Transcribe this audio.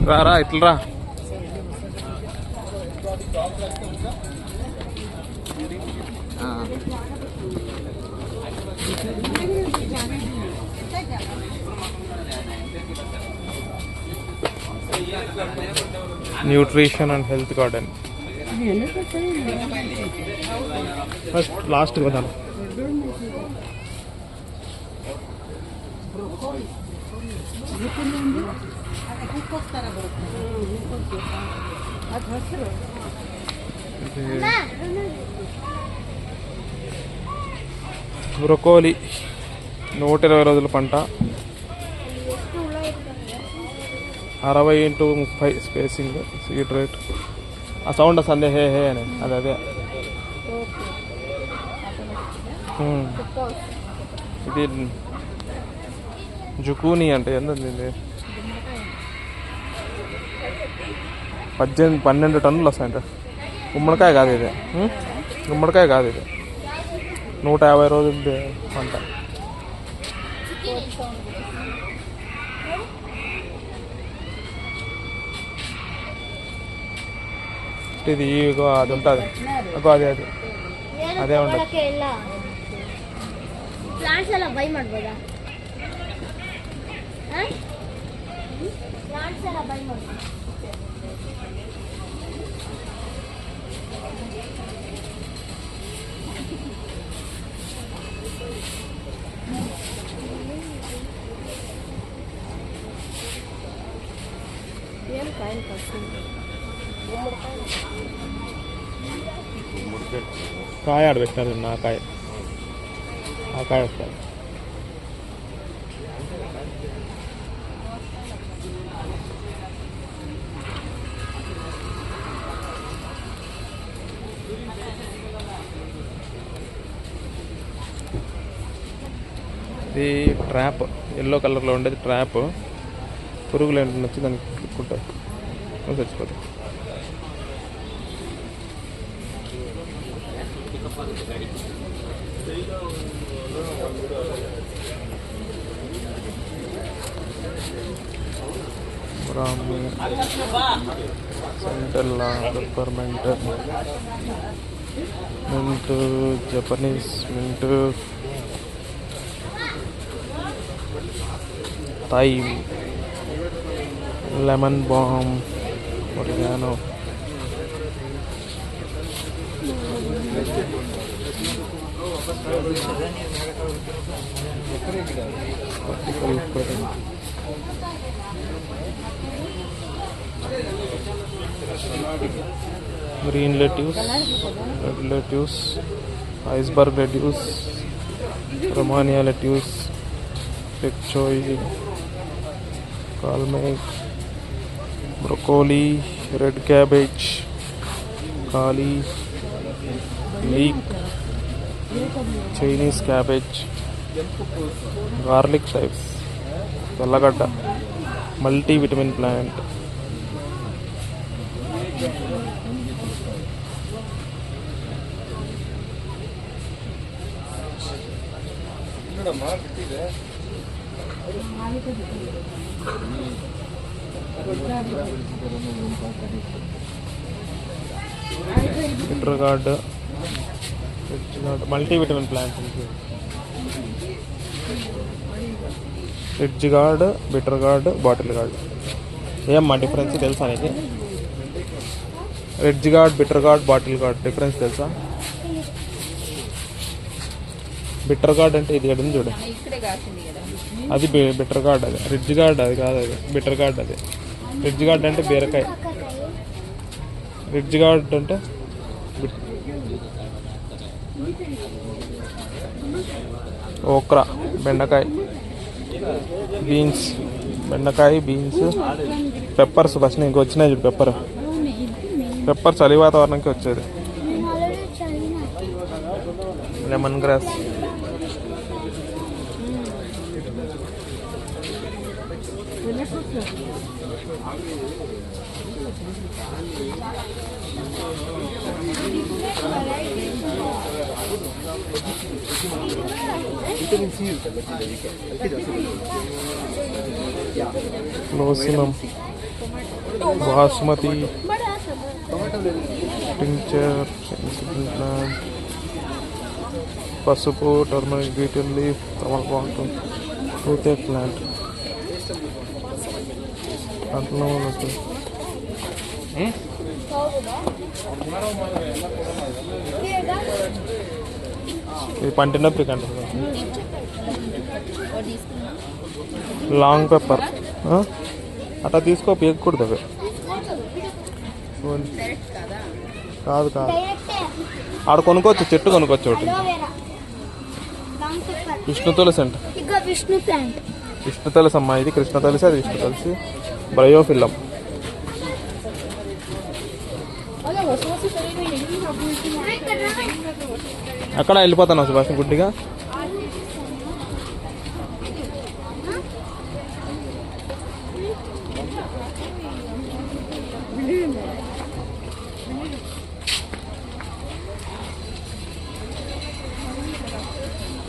రా ఇట్లా రా. Nutrition and health garden first last కదా. బ్రొకోలీ 120 రోజుల పంట, 60x30 స్పేసింగ్, సీడ్ రేట్. ఆ సౌండ్ వస్తుంది హే హే అని, అదే ఇది జుకూని అంటే ఏంటండి ఇది? 12 టన్నులు వస్తాయంట. గుమ్మడికాయ కాదు ఇది, గుమ్మడికాయ కాదు ఇది. 150 రోజుల పంట. ఇది అది ఉంటుంది, అదే అదే అదే ఉంటుంది. ಪ್ಲಾಂಟ್ಸ್ ಎಲ್ಲ ಬೈ ಮಾಡ್ಬೋದಾ? ಪ್ಲಾಂಟ್ಸ್ ಎಲ್ಲ ಬೈ ಮಾಡ್ಬೋದಾ? ఏం కాయలు కాస్తుంది? కాయ ఆడబెట్టారు, నా కాయ ఆ కాయ వస్తారు. ఇది ట్రాప్, ఎల్లో కలర్లో ఉండేది ట్రాప్. పురుగులు ఏంటని వచ్చి దానికి తిక్కుంటాయి, చచ్చిపోతాయి. Brahmi, centella, peppermint, mint, Japanese mint, thyme, lemon balm, oregano. Green lettuce, red lettuce, iceberg lettuce, Romania lettuce, pak choy, kalmek, broccoli, red cabbage, kali, leek, Chinese cabbage, garlic chives, tellagadda, multivitamin plant. Bitter gourd, multivitamin plant. Ridge gourd, bitter gourd, bottle gourd. ఏమ్మా difference తెలుసా నీకు? Ridge gourd, bitter gourd, bottle gourd difference తెలుసా? Bitter gourd అంటే ఇది ఎక్కడ చూడు, అది bitter gourd. అది రిడ్జ్ గార్డ్, అది కాదు, అది బిటర్ గార్డ్. అది రిడ్జ్ గార్డ్ అంటే బీరకాయ, రిడ్జ్ గార్డ్ అంటే ఓక్రా, బెండకాయ, బీన్స్, బెండకాయ, బీన్స్, పెప్పర్స్. ఫస్ట్ ఇంక వచ్చినాయి చూడు పెప్పర్ చలి వాతావరణంకి వచ్చేది. లెమన్ గ్రాస్, క్లోసినం, బాస్మతి बड़ा सब టించర్, సెన్సిబుల్ ప్లాంట్, పసుపు, టర్మరిక్, బీటిల్ లీఫ్, తమలపాకు, టూతేక్ ప్లాంట్. అట్లా ఉన్నట్టు. ఇది పంటి నొప్పికి అంటారు. లాంగ్ పెప్పర్ అట్లా తీసుకో, పేయకూడదు అవి. కాదు కాదు, ఆడ కొనుక్కోవచ్చు, చెట్టు కొనుక్కోవచ్చు ఒకటి. एलोवेरा लॉन्ग पेपर విష్ణు తులసి అంట. इगो विष्णु प्लांट విష్ణు తులసి అమ్మా, ఇది కృష్ణ తులసి, అది విష్ణు తులసి. బ్రయోఫిల్లం. అక్కడ వెళ్ళిపోతాను సుభాష్ గుడ్డిగా.